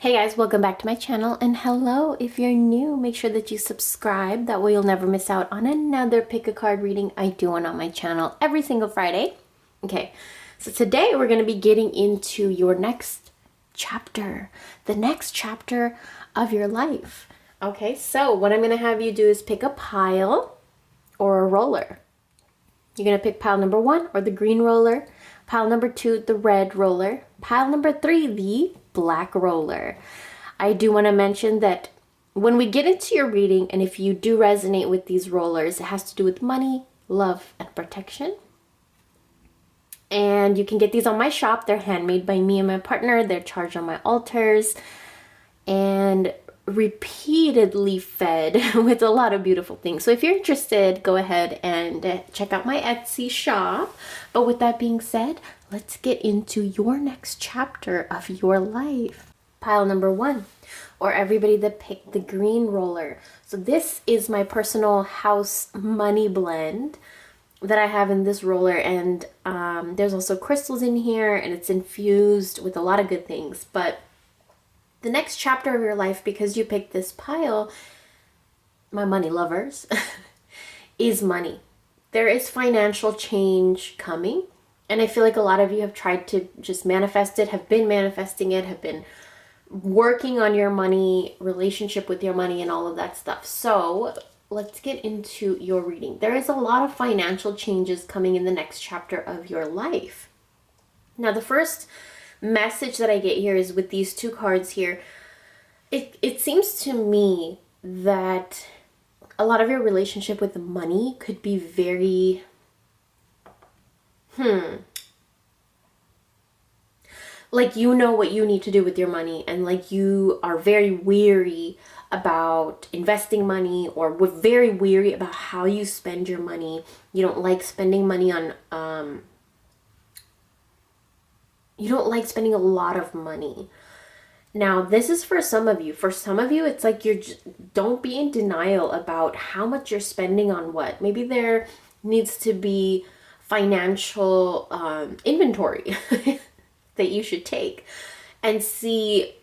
Hey guys, welcome back to my channel, and hello, if you're new, make sure that you subscribe. That way you'll never miss out on another pick a card reading I do on my channel every single Friday. Okay, so today we're going to be getting into your next chapter, the next chapter of your life. Okay, so what I'm going to have you do is pick a pile or a roller. You're going to pick pile number 1 or the green roller, pile number 2, the red roller, pile number 3, the black roller. I do want to mention that when we get into your reading, and if you do resonate with these rollers, it has to do with money, love, and protection. And you can get these on my shop. They're handmade by me and my partner. They're charged on my altars and repeatedly fed with a lot of beautiful things. So if you're interested, go ahead and check out my Etsy shop. But with that being said, let's get into your next chapter of your life. Pile number 1, or everybody that picked the green roller. So this is my personal house money blend that I have in this roller, and there's also crystals in here, and it's infused with a lot of good things. But the next chapter of your life, because you picked this pile, my money lovers, is money. There is financial change coming, and I feel like a lot of you have tried to just manifest it, have been manifesting it, have been working on your money, relationship with your money, and all of that stuff. So let's get into your reading. There is a lot of financial changes coming in the next chapter of your life. Now, the first message that I get here is with these two cards here. It seems to me that a lot of your relationship with money could be very like you know what you need to do with your money, and like you are very weary about investing money, or we're very weary about how you spend your money. You don't like spending money on you don't like spending a lot of money. Now, this is for some of you. For some of you, it's like don't be in denial about how much you're spending on what. Maybe there needs to be financial inventory that you should take and see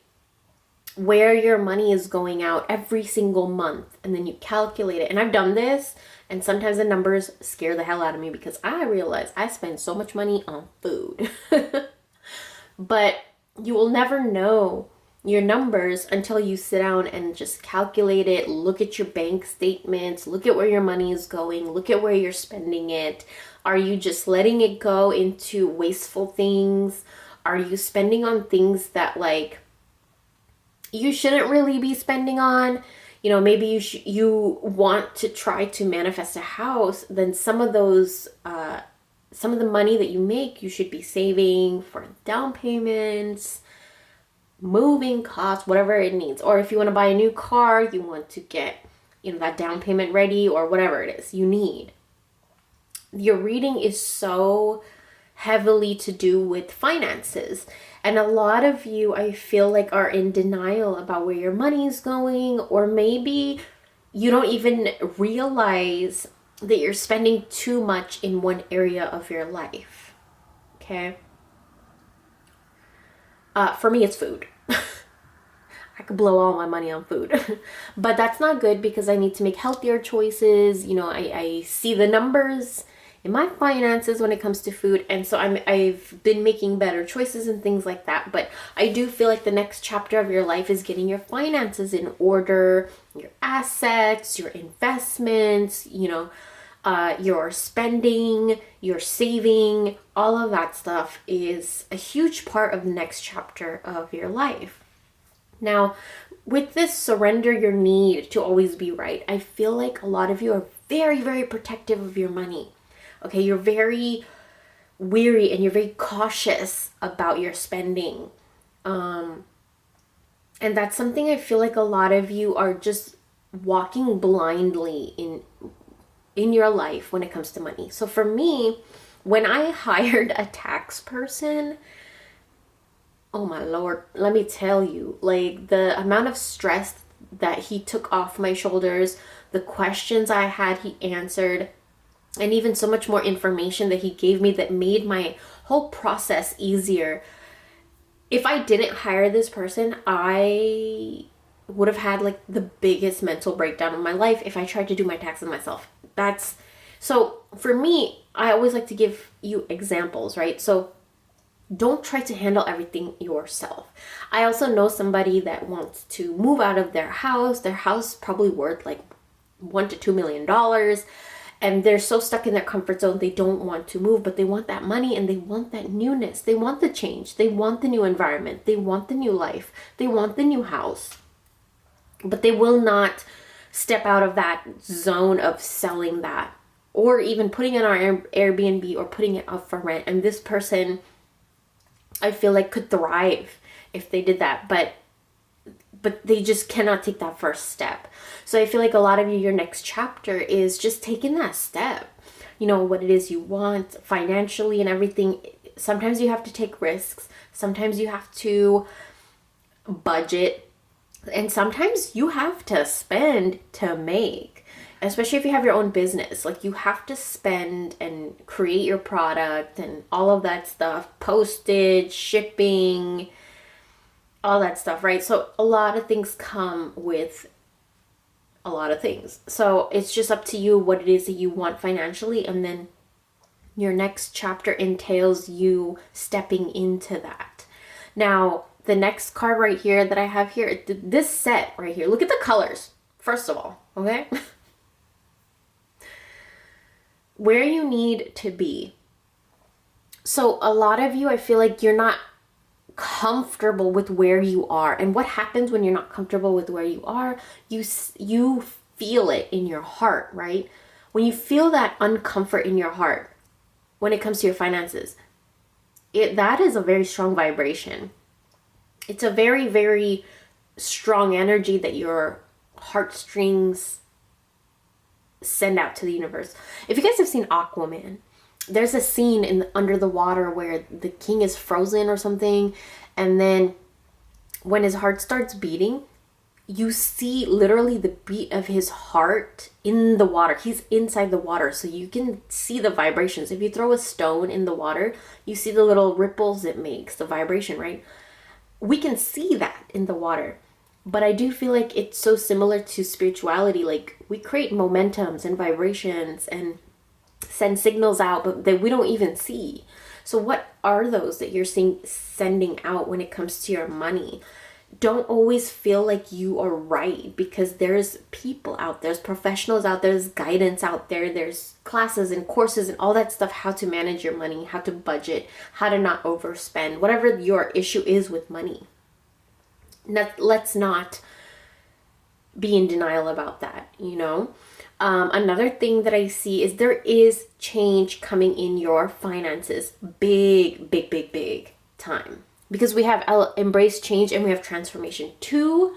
where your money is going out every single month, and then you calculate it. And I've done this, and sometimes the numbers scare the hell out of me because I realize I spend so much money on food. But you will never know your numbers until you sit down and just calculate it, look at your bank statements, look at where your money is going, look at where you're spending it. Are you just letting it go into wasteful things? Are you spending on things that like you shouldn't really be spending on? You know, maybe you want to try to manifest a house, then some of the money that you make, you should be saving for down payments, moving costs, whatever it needs. Or if you want to buy a new car, you want to get, that down payment ready, or whatever it is you need. Your reading is so heavily to do with finances. And a lot of you, I feel like, are in denial about where your money is going, or maybe you don't even realize that you're spending too much in one area of your life. Okay? For me, it's food. I could blow all my money on food. But that's not good, because I need to make healthier choices. I see the numbers in my finances when it comes to food, and so I've been making better choices and things like that. But I do feel like the next chapter of your life is getting your finances in order, your assets, your investments, your spending, your saving. All of that stuff is a huge part of the next chapter of your life. Now, with this surrender your need to always be right, I feel like a lot of you are very, very protective of your money. Okay, you're very weary and you're very cautious about your spending. And that's something I feel like a lot of you are just walking blindly in your life when it comes to money. So for me, when I hired a tax person, oh my Lord, let me tell you, like the amount of stress that he took off my shoulders, the questions I had, he answered, and even so much more information that he gave me that made my whole process easier. if I didn't hire this person, I would have had like the biggest mental breakdown of my life if I tried to do my taxes myself. That's so for me, I always like to give you examples, right? So don't try to handle everything yourself. I also know somebody that wants to move out of their house. Their house probably worth like $1 to $2 million, and they're so stuck in their comfort zone they don't want to move, but they want that money and they want that newness. They want the change. They want the new environment. They want the new life. They want the new house. But they will not step out of that zone of selling that or even putting it on Airbnb or putting it up for rent. And this person, I feel like, could thrive if they did that, but they just cannot take that first step. So I feel like a lot of you, your next chapter is just taking that step. You know, what it is you want financially and everything. Sometimes you have to take risks. Sometimes you have to budget. And sometimes you have to spend to make. Especially if you have your own business. Like, you have to spend and create your product and all of that stuff. Postage, shipping, all that stuff, right? So a lot of things come with a lot of things. So it's just up to you what it is that you want financially, and then your next chapter entails you stepping into that. Now, the next card right here that I have here, this set right here, look at the colors, first of all, okay? Where you need to be. So a lot of you, I feel like you're not comfortable with where you are. And what happens when you're not comfortable with where you are? You feel it in your heart, right? When you feel that uncomfort in your heart when it comes to your finances, that is a very strong vibration. It's a very, very strong energy that your heartstrings send out to the universe. If you guys have seen Aquaman, there's a scene in under the water where the king is frozen or something, and then when his heart starts beating, you see literally the beat of his heart in the water. He's inside the water, so you can see the vibrations. If you throw a stone in the water, you see the little ripples it makes, the vibration, right? We can see that in the water. But I do feel like it's so similar to spirituality. Like, we create momentums and vibrations and send signals out, but that we don't even see. So what are those that you're sending out when it comes to your money? Don't always feel like you are right, because there's people out there, there's professionals out there, there's guidance out there, there's classes and courses and all that stuff, how to manage your money, how to budget, how to not overspend, whatever your issue is with money. Let's not be in denial about that, you know? Another thing that I see is there is change coming in your finances. Big, big, big, big time. Because we have embrace change and we have transformation. Two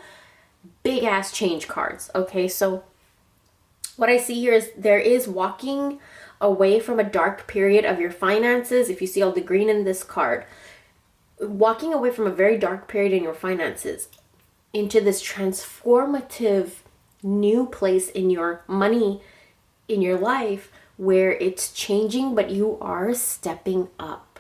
big ass change cards. Okay, so what I see here is there is walking away from a dark period of your finances. If you see all the green in this card, walking away from a very dark period in your finances into this transformative new place in your money, in your life, where it's changing, but you are stepping up.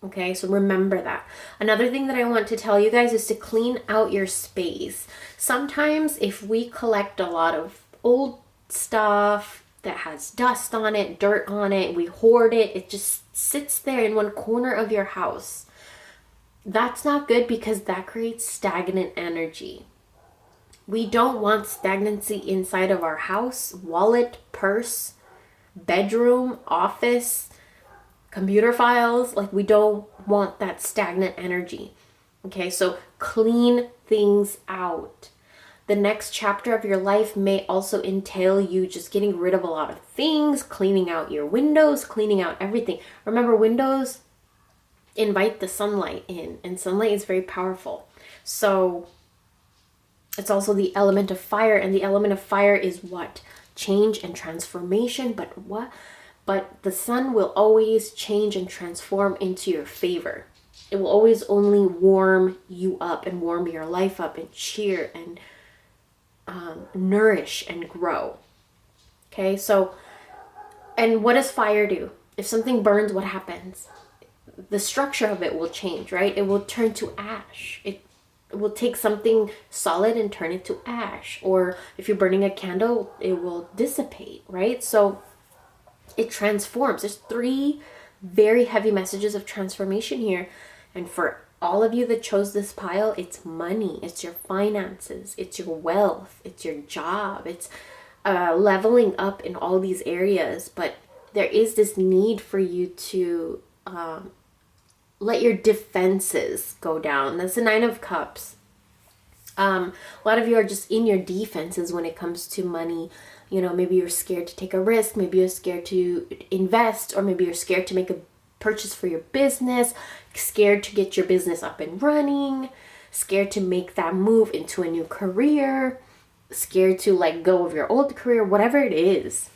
Okay, so remember that. Another thing that I want to tell you guys is to clean out your space. Sometimes if we collect a lot of old stuff that has dust on it, dirt on it, we hoard it, it just sits there in one corner of your house. That's not good, because that creates stagnant energy. We don't want stagnancy inside of our house, wallet, purse, bedroom, office, computer files. Like, we don't want that stagnant energy. Okay, so clean things out. The next chapter of your life may also entail you just getting rid of a lot of things, cleaning out your windows, cleaning out everything. Remember, windows invite the sunlight in, and sunlight is very powerful. So it's also the element of fire, and the element of fire is what? Change and transformation. But the sun will always change and transform into your favor. It will always only warm you up and warm your life up and cheer and nourish and grow. Okay, so, and what does fire do? If something burns, what happens? the structure of it will change, right? It will turn to ash. It will take something solid and turn it to ash. Or if you're burning a candle, it will dissipate, right? So it transforms. There's 3 very heavy messages of transformation here. And for all of you that chose this pile, it's money, it's your finances, it's your wealth, it's your job, it's leveling up in all these areas. But there is this need for you to let your defenses go down. That's the 9 of Cups. A lot of you are just in your defenses when it comes to money. You know, maybe you're scared to take a risk, maybe you're scared to invest, or maybe you're scared to make a purchase for your business, scared to get your business up and running, scared to make that move into a new career, scared to let go of your old career, whatever it is.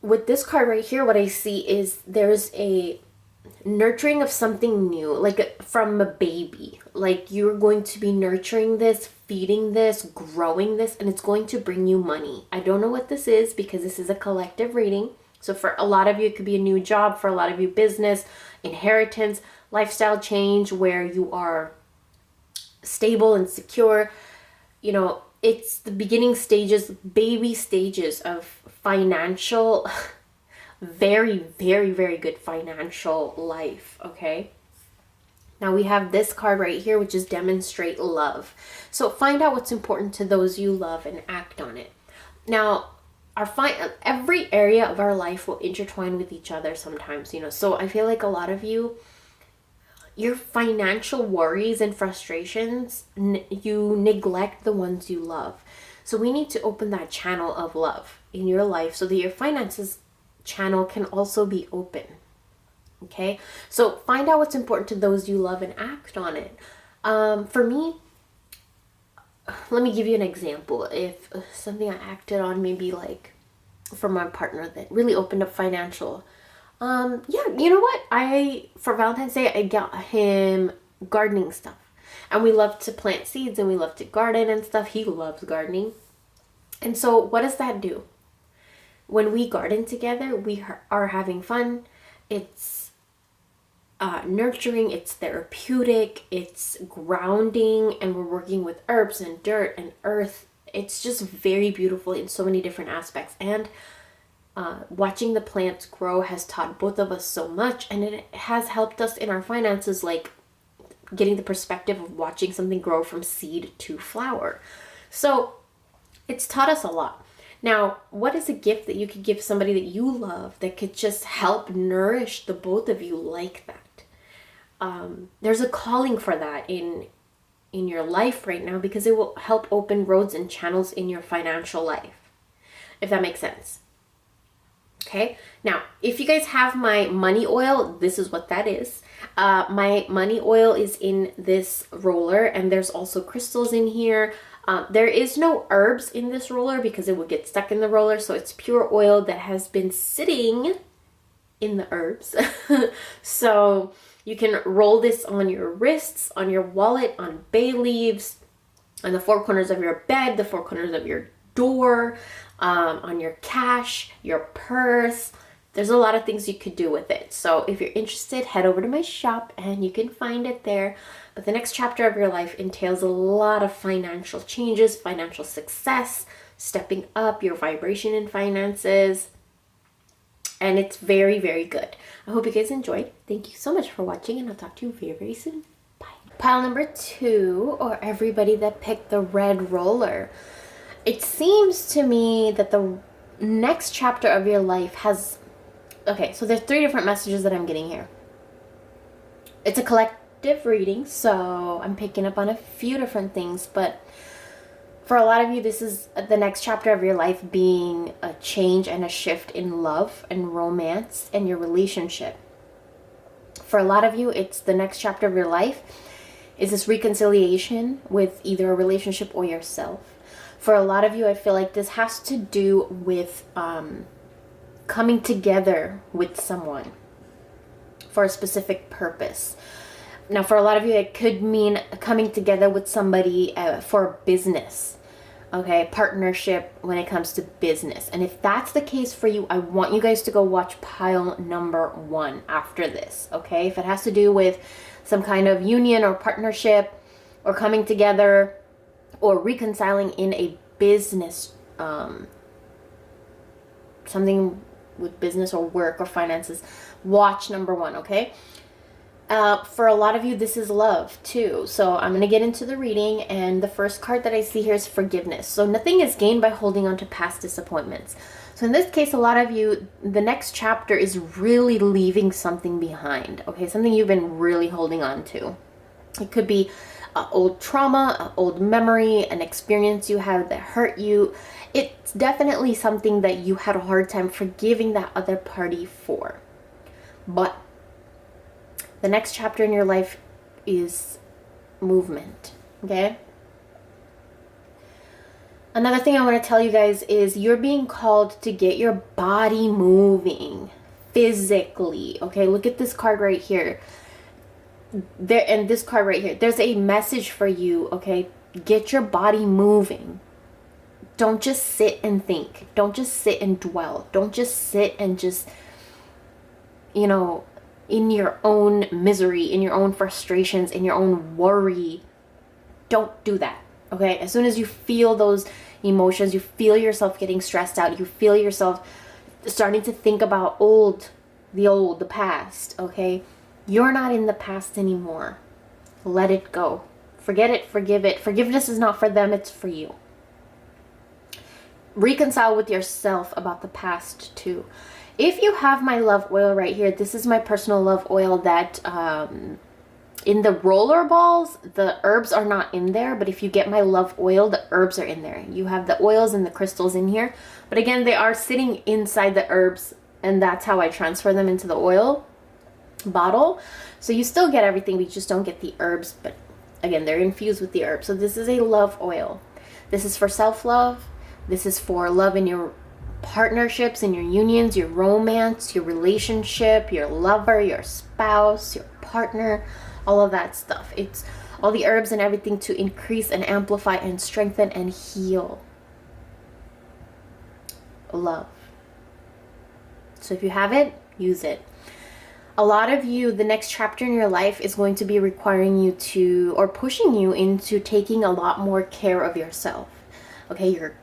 With this card right here, what I see is there's a nurturing of something new, like from a baby. Like you're going to be nurturing this, feeding this, growing this, and it's going to bring you money. I don't know what this is because this is a collective reading. So for a lot of you, it could be a new job. For a lot of you, business, inheritance, lifestyle change where you are stable and secure. You know, it's the beginning stages, baby stages of financial, very, very, very good financial life, okay? Now we have this card right here, which is demonstrate love. So find out what's important to those you love and act on it. Now, every area of our life will intertwine with each other sometimes, you know. So I feel like a lot of you, your financial worries and frustrations, you neglect the ones you love. So we need to open that channel of love in your life so that your finances channel can also be open. Okay, so find out what's important to those you love and act on it. For me, let me give you an example. If something I acted on, maybe like for my partner that really opened up financial. Yeah, you know what? For Valentine's Day, I got him gardening stuff. And we love to plant seeds and we love to garden and stuff. He loves gardening. And so what does that do? When we garden together, we are having fun. It's nurturing, it's therapeutic, it's grounding, and we're working with herbs and dirt and earth. It's just very beautiful in so many different aspects. And watching the plants grow has taught both of us so much, and it has helped us in our finances, like getting the perspective of watching something grow from seed to flower. So it's taught us a lot. Now, what is a gift that you could give somebody that you love that could just help nourish the both of you like that? There's a calling for that in your life right now, because it will help open roads and channels in your financial life, if that makes sense. Okay, now if you guys have my money oil, this is what that is. My money oil is in this roller, and there's also crystals in here. There is no herbs in this roller because it would get stuck in the roller, so it's pure oil that has been sitting in the herbs. So you can roll this on your wrists, on your wallet, on bay leaves, on the 4 corners of your bed, the 4 corners of your door, on your cash, your purse. There's a lot of things you could do with it. So if you're interested, head over to my shop and you can find it there. But the next chapter of your life entails a lot of financial changes, financial success, stepping up your vibration in finances. And it's very, very good. I hope you guys enjoyed. Thank you so much for watching, and I'll talk to you very, very soon. Bye. Pile number 2, or everybody that picked the red roller. It seems to me that the next chapter of your life has... Okay, so there's 3 different messages that I'm getting here. It's a collective reading, so I'm picking up on a few different things, but for a lot of you, this is the next chapter of your life being a change and a shift in love and romance and your relationship. For a lot of you, it's the next chapter of your life is this reconciliation with either a relationship or yourself. For a lot of you, I feel like this has to do with coming together with someone for a specific purpose. Now, for a lot of you, it could mean coming together with somebody for business. okay, partnership when it comes to business. And if that's the case for you, I want you guys to go watch pile number 1 after this, okay? If it has to do with some kind of union or partnership or coming together or reconciling in a business, something with business or work or finances, watch number 1, okay? For a lot of you, this is love too. So I'm going to get into the reading, and the first card that I see here is forgiveness. So nothing is gained by holding on to past disappointments. So in this case, a lot of you, the next chapter is really leaving something behind, okay? Something you've been really holding on to. It could be old trauma, old memory, an experience you had that hurt you. It's definitely something that you had a hard time forgiving that other party for. But the next chapter in your life is movement, okay? Another thing I want to tell you guys is you're being called to get your body moving physically, okay? Look at this card right here. There, and this card right here. There's a message for you, okay? Get your body moving. Don't just sit and think. Don't just sit and dwell. Don't just sit and just, you know, in your own misery, in your own frustrations, in your own worry. Don't do that, okay? As soon as you feel those emotions, you feel yourself getting stressed out, you feel yourself starting to think about the past, okay? You're not in the past anymore. Let it go. Forget it, forgive it. Forgiveness is not for them, it's for you. Reconcile with yourself about the past too. If you have my love oil right here, this is my personal love oil that in the roller balls, the herbs are not in there, but if you get my love oil, the herbs are in there. You have the oils and the crystals in here, but again, they are sitting inside the herbs, and that's how I transfer them into the oil bottle. So you still get everything, but you just don't get the herbs, but again, they're infused with the herbs. So this is a love oil. This is for self-love. This is for love in your partnerships, in your unions, your romance, your relationship, your lover, your spouse, your partner, all of that stuff. It's all the herbs and everything to increase and amplify and strengthen and heal love. So if you have it, use it. A lot of you, the next chapter in your life is going to be requiring you to, or pushing you into taking a lot more care of yourself. Okay, you're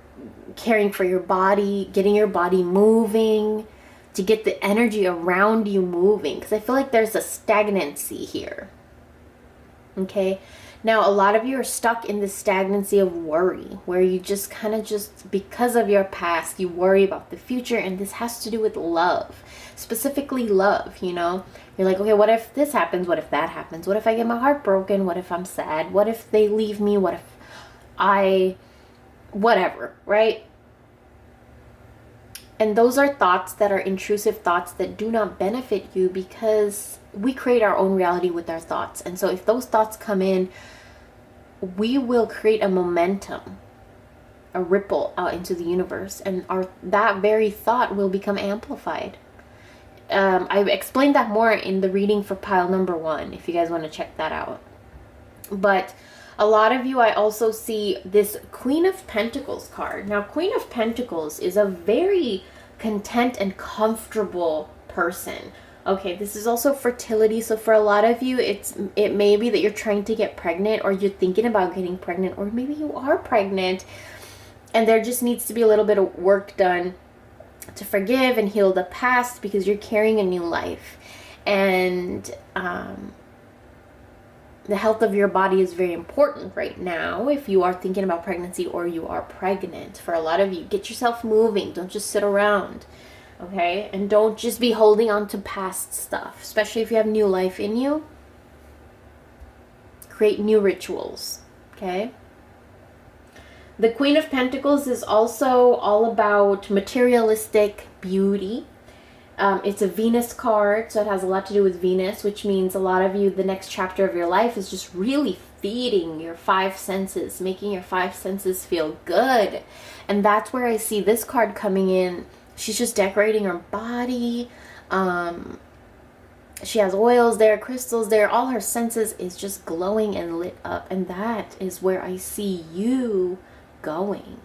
caring for your body, getting your body moving, to get the energy around you moving, because I feel like there's a stagnancy here. Okay, now a lot of you are stuck in this stagnancy of worry, where you just kind of just, because of your past, you worry about the future, and this has to do with love, specifically love, you know? You're like, okay, what if this happens? What if that happens? What if I get my heart broken? What if I'm sad? What if they leave me? What if whatever, right? And those are thoughts that are intrusive thoughts that do not benefit you, because we create our own reality with our thoughts. And so if those thoughts come in, we will create a momentum, a ripple out into the universe, and that very thought will become amplified. I explained that more in the reading for pile number 1, if you guys want to check that out. But a lot of you, I also see this Queen of Pentacles card. Now, Queen of Pentacles is a very content and comfortable person. Okay, this is also fertility. So for a lot of you, it may be that you're trying to get pregnant, or you're thinking about getting pregnant, or maybe you are pregnant, and there just needs to be a little bit of work done to forgive and heal the past, because you're carrying a new life. And the health of your body is very important right now if you are thinking about pregnancy or you are pregnant. For a lot of you, get yourself moving. Don't just sit around, okay? And don't just be holding on to past stuff, especially if you have new life in you. Create new rituals, okay? The Queen of Pentacles is also all about materialistic beauty. It's a Venus card, so it has a lot to do with Venus, which means a lot of you, the next chapter of your life is just really feeding your 5 senses, making your 5 senses feel good. And that's where I see this card coming in. She's just decorating her body. She has oils there, crystals there. All her senses is just glowing and lit up. And that is where I see you going.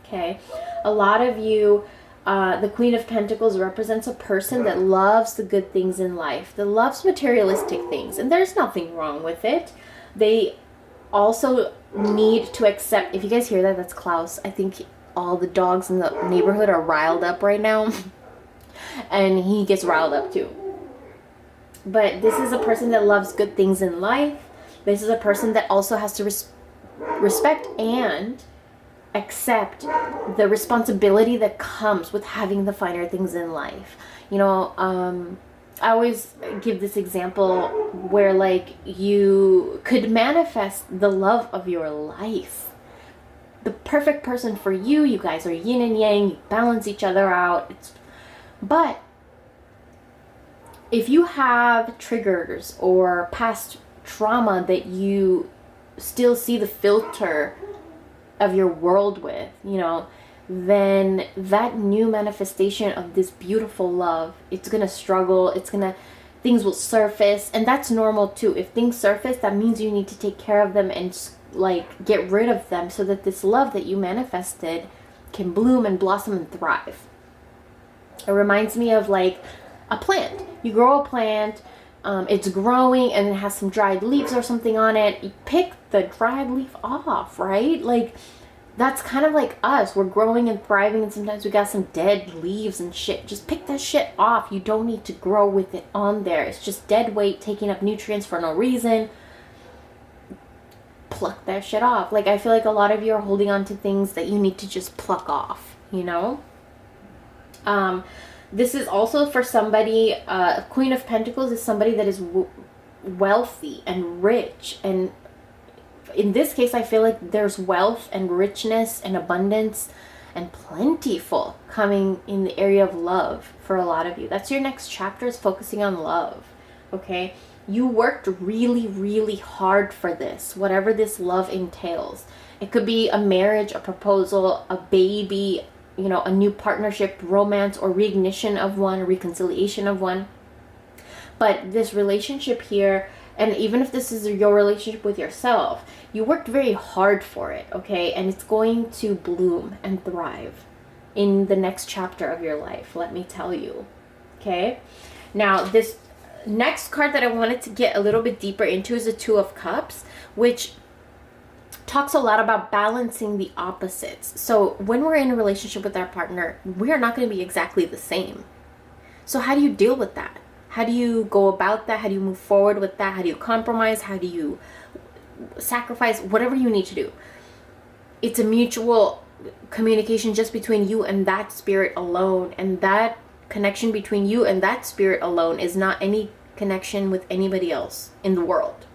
Okay, a lot of you, the Queen of Pentacles represents a person that loves the good things in life, that loves materialistic things, and there's nothing wrong with it. They also need to accept, if you guys hear that, that's Klaus. I think all the dogs in the neighborhood are riled up right now, and he gets riled up too. But this is a person that loves good things in life. This is a person that also has to respect and accept the responsibility that comes with having the finer things in life. You know, I always give this example where like you could manifest the love of your life. The perfect person for you. You guys are yin and yang, you balance each other out. But if you have triggers or past trauma that you still see the filter of your world with, you know, then that new manifestation of this beautiful love, it's gonna struggle, things will surface, and that's normal too. If things surface, that means you need to take care of them and like get rid of them so that this love that you manifested can bloom and blossom and thrive. It reminds me of like a plant. You grow a plant, it's growing and it has some dried leaves or something on it. You pick the dried leaf off, right? Like that's kind of like us. We're growing and thriving, and sometimes we got some dead leaves and shit. Just pick that shit off. You don't need to grow with it on there. It's just dead weight taking up nutrients for no reason. Pluck that shit off. Like I feel like a lot of you are holding on to things that you need to just pluck off, you know? This is also for somebody, Queen of Pentacles is somebody that is wealthy and rich. And in this case, I feel like there's wealth and richness and abundance and plentiful coming in the area of love for a lot of you. That's your next chapter, is focusing on love, okay? You worked really, really hard for this, whatever this love entails. It could be a marriage, a proposal, a baby, you know, a new partnership, romance, or reignition of one, reconciliation of one. But this relationship here, and even if this is your relationship with yourself, you worked very hard for it, okay? And it's going to bloom and thrive in the next chapter of your life, let me tell you, okay? Now, this next card that I wanted to get a little bit deeper into is the Two of Cups, which talks a lot about balancing the opposites. So when we're in a relationship with our partner, we are not going to be exactly the same. So how do you deal with that? How do you go about that? How do you move forward with that? How do you compromise? How do you sacrifice? Whatever you need to do. It's a mutual communication just between you and that spirit alone. And that connection between you and that spirit alone is not any connection with anybody else in the world.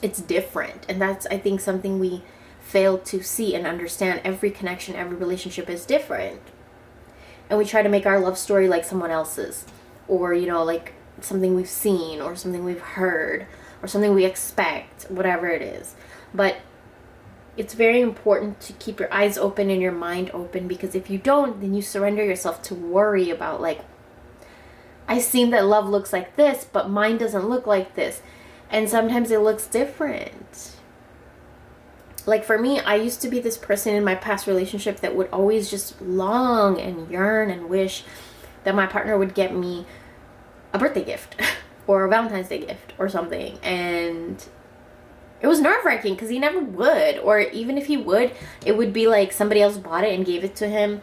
It's different. And that's, I think, something we fail to see and understand. Every connection, every relationship is different. And we try to make our love story like someone else's. Or, you know, like something we've seen or something we've heard or something we expect, whatever it is. But it's very important to keep your eyes open and your mind open, because if you don't, then you surrender yourself to worry about like, I seen that love looks like this, but mine doesn't look like this. And sometimes it looks different. Like for me, I used to be this person in my past relationship that would always just long and yearn and wish that my partner would get me a birthday gift or a Valentine's Day gift or something. And it was nerve-wracking because he never would. Or even if he would, it would be like somebody else bought it and gave it to him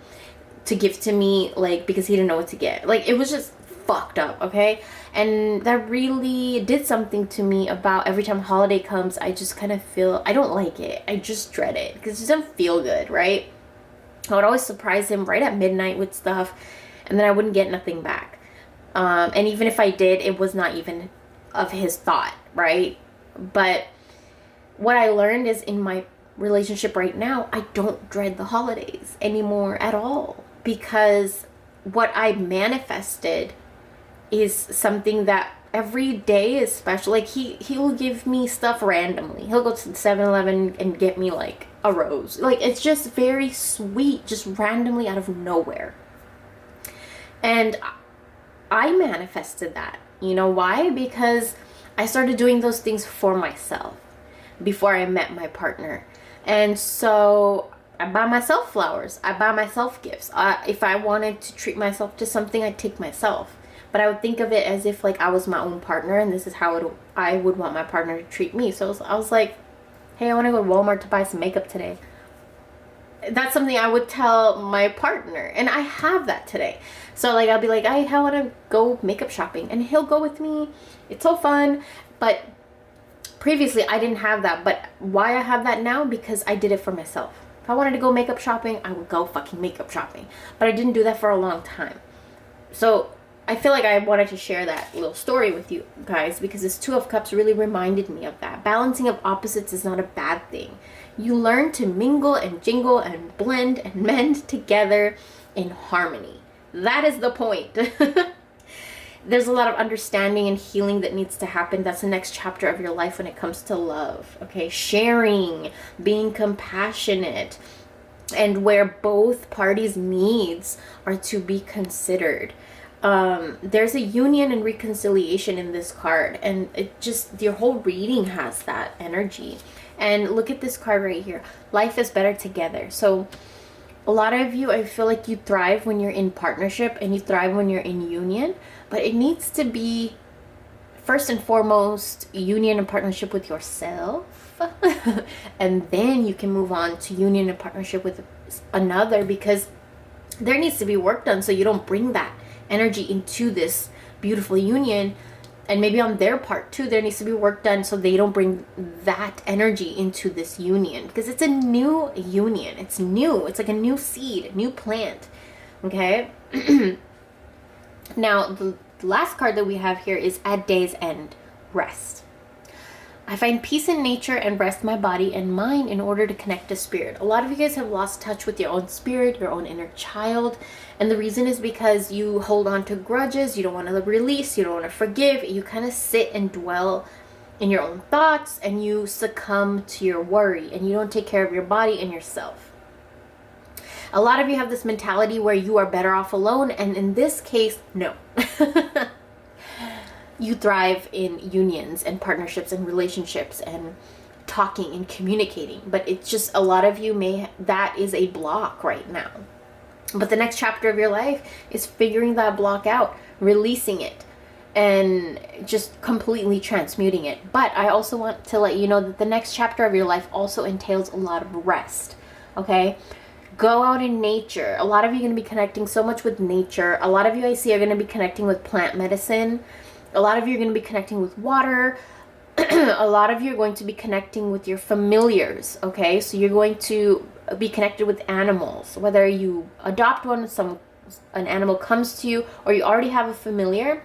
to give to me, like, because he didn't know what to get. Like, it was just fucked up, okay? And that really did something to me about every time holiday comes, I just kind of feel, I don't like it. I just dread it because it doesn't feel good, right? I would always surprise him right at midnight with stuff, and then I wouldn't get nothing back. And even if I did, it was not even of his thought, right? But what I learned is in my relationship right now, I don't dread the holidays anymore at all, because what I manifested is something that every day is special. Like he will give me stuff randomly. He'll go to the 7-Eleven and get me like a rose. Like it's just very sweet, just randomly out of nowhere. And I manifested that. You know why? Because I started doing those things for myself before I met my partner. And so I buy myself flowers. I buy myself gifts. If I wanted to treat myself to something, I'd take myself. But I would think of it as if like I was my own partner, and this is how I would want my partner to treat me. So I was like, hey, I want to go to Walmart to buy some makeup today. That's something I would tell my partner, and I have that today. So like I'll be like, I want to go makeup shopping, and he'll go with me. It's so fun. But previously I didn't have that. But why I have that now? Because I did it for myself. If I wanted to go makeup shopping, I would go fucking makeup shopping. But I didn't do that for a long time. So I feel like I wanted to share that little story with you guys, because this Two of Cups really reminded me of that. Balancing of opposites is not a bad thing. You learn to mingle and jingle and blend and mend together in harmony. That is the point. There's a lot of understanding and healing that needs to happen. That's the next chapter of your life when it comes to love. Okay, sharing, being compassionate, and where both parties' needs are to be considered. There's a union and reconciliation in this card, and it just, your whole reading has that energy. And look at this card right here. Life is better together. So a lot of you, I feel like you thrive when you're in partnership and you thrive when you're in union, but it needs to be first and foremost union and partnership with yourself. And then you can move on to union and partnership with another, because there needs to be work done so you don't bring that energy into this beautiful union. And maybe on their part too, there needs to be work done so they don't bring that energy into this union, because it's a new union. It's new. It's like a new seed, a new plant. Okay. Now, the last card that we have here is At Day's End, Rest. I find peace in nature and rest my body and mind in order to connect to spirit. A lot of you guys have lost touch with your own spirit, your own inner child. And the reason is because you hold on to grudges. You don't want to release. You don't want to forgive. You kind of sit and dwell in your own thoughts, and you succumb to your worry, and you don't take care of your body and yourself. A lot of you have this mentality where you are better off alone. And in this case, no. You thrive in unions and partnerships and relationships and talking and communicating. But it's just, a lot of you that is a block right now. But the next chapter of your life is figuring that block out, releasing it, and just completely transmuting it. But I also want to let you know that the next chapter of your life also entails a lot of rest. Okay? Go out in nature. A lot of you are going to be connecting so much with nature. A lot of you I see are going to be connecting with plant medicine. A lot of you are going to be connecting with water. A lot of you are going to be connecting with your familiars, okay? So you're going to be connected with animals. Whether you adopt one, an animal comes to you, or you already have a familiar,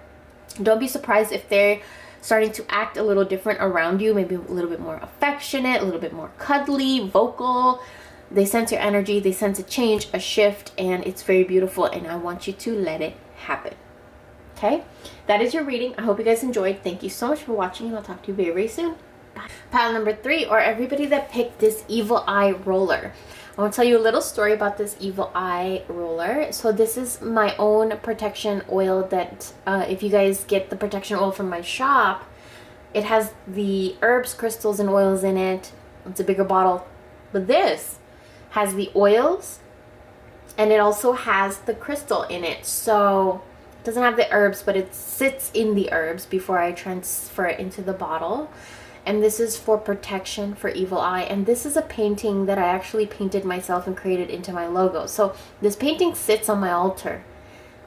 don't be surprised if they're starting to act a little different around you, maybe a little bit more affectionate, a little bit more cuddly, vocal. They sense your energy, they sense a change, a shift, and it's very beautiful, and I want you to let it happen. Okay, that is your reading. I hope you guys enjoyed. Thank you so much for watching, and I'll talk to you very, very soon. Bye. Pile number 3, or everybody that picked this Evil Eye roller. I want to tell you a little story about this Evil Eye roller. So this is my own protection oil that if you guys get the protection oil from my shop, it has the herbs, crystals, and oils in it. It's a bigger bottle. But this has the oils, and it also has the crystal in it. So it doesn't have the herbs, but it sits in the herbs before I transfer it into the bottle. And this is for protection for Evil Eye. And this is a painting that I actually painted myself and created into my logo. So this painting sits on my altar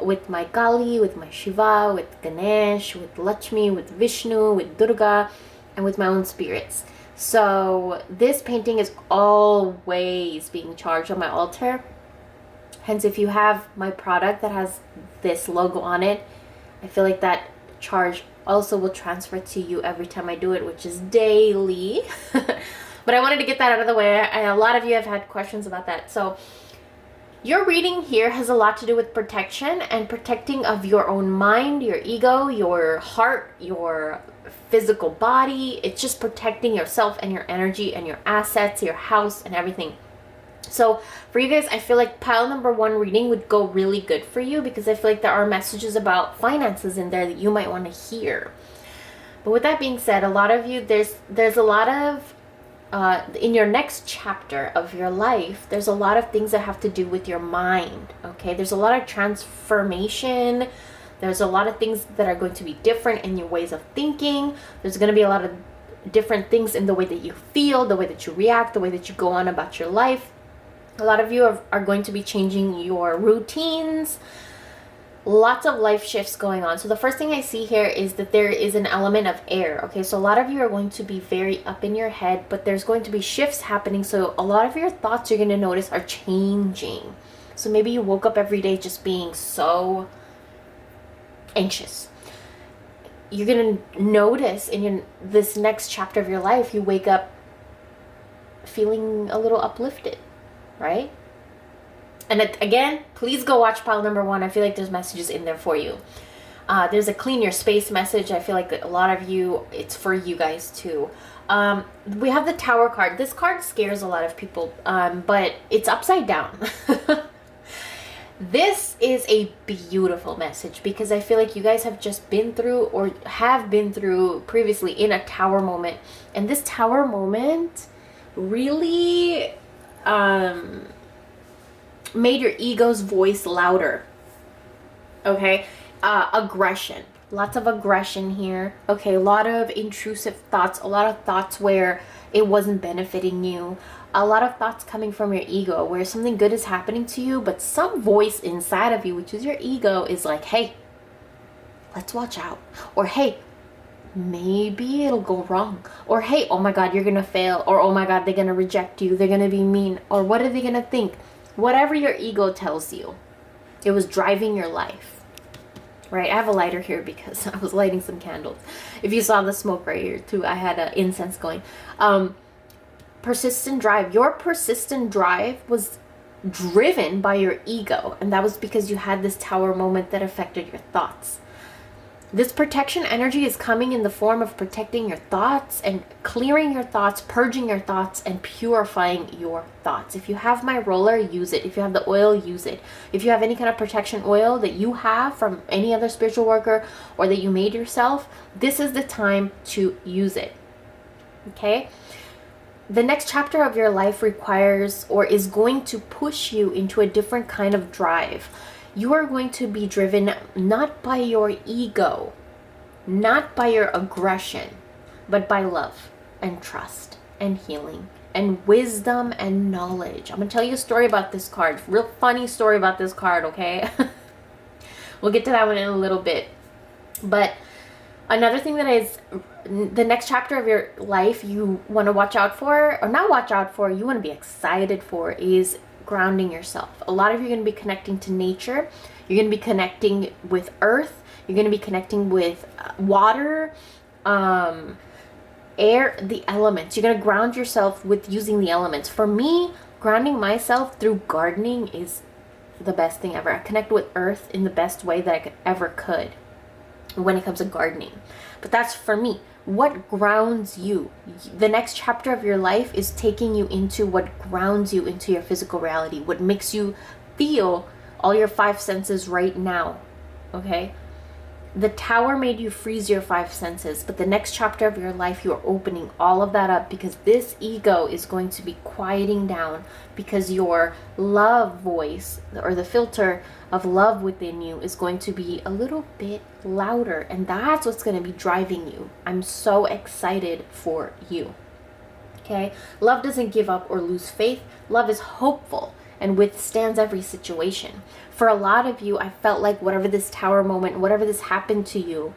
with my Kali, with my Shiva, with Ganesh, with Lakshmi, with Vishnu, with Durga, and with my own spirits. So this painting is always being charged on my altar. Hence, if you have my product that has this logo on it, I feel like that charge also will transfer to you every time I do it, which is daily. But I wanted to get that out of the way. A lot of you have had questions about that. So your reading here has a lot to do with protection and protecting of your own mind, your ego, your heart, your physical body. It's just protecting yourself and your energy and your assets, your house, and everything. So for you guys, I feel like pile number 1 reading would go really good for you, because I feel like there are messages about finances in there that you might want to hear. But with that being said, a lot of you, there's a lot of in your next chapter of your life, there's a lot of things that have to do with your mind. Okay, there's a lot of transformation. There's a lot of things that are going to be different in your ways of thinking. There's going to be a lot of different things in the way that you feel, the way that you react, the way that you go on about your life. A lot of you are going to be changing your routines. Lots of life shifts going on. So the first thing I see here is that there is an element of air. Okay, so a lot of you are going to be very up in your head, but there's going to be shifts happening. So a lot of your thoughts you're going to notice are changing. So maybe you woke up every day just being so anxious. You're going to notice in this next chapter of your life, you wake up feeling a little uplifted, right? And again, please go watch pile number 1. I feel like there's messages in there for you. There's a clean your space message. I feel like a lot of you, it's for you guys too. We have the Tower card. This card scares a lot of people, but it's upside down. This is a beautiful message because I feel like you guys have just been through or have been through previously in a Tower moment. And this Tower moment really made your ego's voice louder. Okay, aggression, lots of aggression here. Okay, a lot of intrusive thoughts, a lot of thoughts where it wasn't benefiting you, a lot of thoughts coming from your ego where something good is happening to you, but some voice inside of you, which is your ego, is like, hey, let's watch out, or hey, maybe it'll go wrong, or hey, oh my god, you're gonna fail, or oh my god, they're gonna reject you, they're gonna be mean, or what are they gonna think? Whatever your ego tells you, it was driving your life, right? I have a lighter here because I was lighting some candles. If you saw the smoke right here too, I had incense going. Persistent drive. Your persistent drive was driven by your ego, and that was because you had this Tower moment that affected your thoughts. This protection energy is coming in the form of protecting your thoughts and clearing your thoughts, purging your thoughts, and purifying your thoughts. If you have my roller, use it. If you have the oil, use it. If you have any kind of protection oil that you have from any other spiritual worker or that you made yourself, this is the time to use it. Okay? The next chapter of your life requires or is going to push you into a different kind of drive. You are going to be driven not by your ego, not by your aggression, but by love and trust and healing and wisdom and knowledge. I'm going to tell you a story about this card. Real funny story about this card, okay? We'll get to that one in a little bit. But another thing that is the next chapter of your life you want to watch out for, or not watch out for, you want to be excited for, is grounding yourself. A lot of you are going to be connecting to nature. You're going to be connecting with earth. You're going to be connecting with water, air, the elements. You're going to ground yourself with using the elements. For me, grounding myself through gardening is the best thing ever. I connect with earth in the best way that I ever could when it comes to gardening. But that's for me. What grounds you? The next chapter of your life is taking you into what grounds you into your physical reality, what makes you feel all your 5 senses right now. Okay? The Tower made you freeze your 5 senses, but the next chapter of your life, you're opening all of that up because this ego is going to be quieting down because your love voice, or the filter of love within you, is going to be a little bit louder, and that's what's going to be driving you. I'm so excited for you. Okay? Love doesn't give up or lose faith. Love is hopeful and withstands every situation. For a lot of you, I felt like whatever this Tower moment, whatever this happened to you,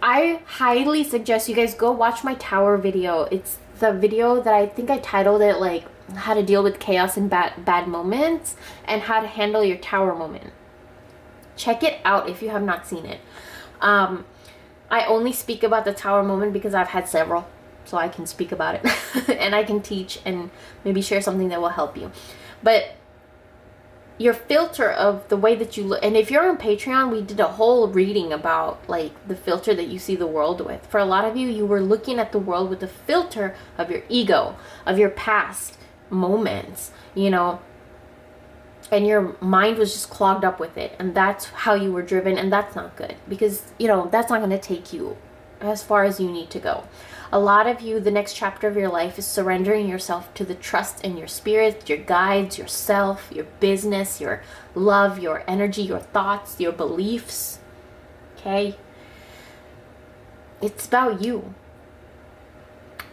I highly suggest you guys go watch my Tower video. It's the video that I think I titled it like how to deal with chaos and bad moments and how to handle your Tower moment. Check it out if you have not seen it. I only speak about the Tower moment because I've had several, so I can speak about it and I can teach and maybe share something that will help you. But your filter of the way that you look, and if you're on Patreon, we did a whole reading about like the filter that you see the world with. For a lot of you, you were looking at the world with the filter of your ego, of your past moments, you know, and your mind was just clogged up with it, and that's how you were driven, and that's not good because, you know, that's not going to take you as far as you need to go. A lot of you, the next chapter of your life is surrendering yourself to the trust in your spirit, your guides, yourself, your business, your love, your energy, your thoughts, your beliefs. Okay? It's about you.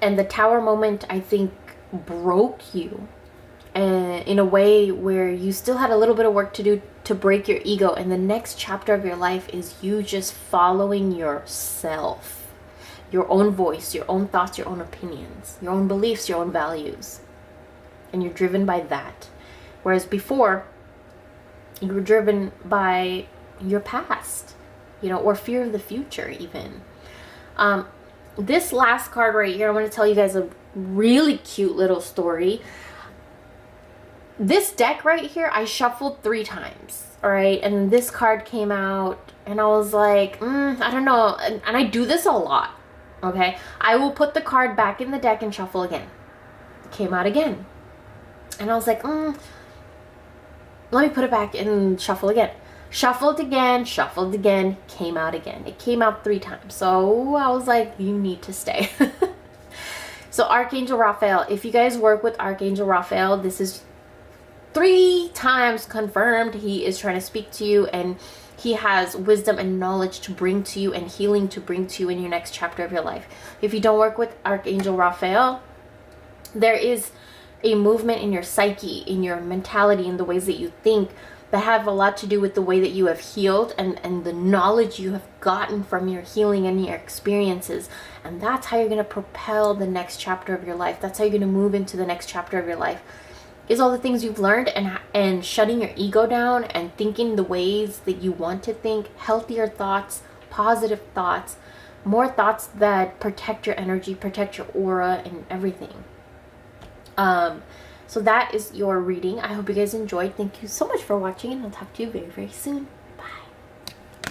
And the tower moment, I think, broke you in a way where you still had a little bit of work to do to break your ego. And the next chapter of your life is you just following yourself, your own voice, your own thoughts, your own opinions, your own beliefs, your own values. And you're driven by that. Whereas before, you were driven by your past, or fear of the future even. This last card right here, I want to tell you guys a really cute little story. This deck right here, I shuffled 3 times, all right? And this card came out, and I was like, I don't know. And I do this a lot, okay? I will put the card back in the deck and shuffle again. It came out again. And I was like, let me put it back and shuffle again. Shuffled again, came out again. It came out 3 times. So I was like, you need to stay. So Archangel Raphael, if you guys work with Archangel Raphael, this is 3 times confirmed. He is trying to speak to you, and he has wisdom and knowledge to bring to you and healing to bring to you in your next chapter of your life. If you don't work with Archangel Raphael, there is a movement in your psyche, in your mentality, in the ways that you think that have a lot to do with the way that you have healed and the knowledge you have gotten from your healing and your experiences. And that's how you're going to propel the next chapter of your life. That's how you're going to move into the next chapter of your life. Is all the things you've learned and shutting your ego down and thinking the ways that you want to think, healthier thoughts, positive thoughts, more thoughts that protect your energy, protect your aura and everything. So that is your reading. I hope you guys enjoyed. Thank you so much for watching, and I'll talk to you very, very soon.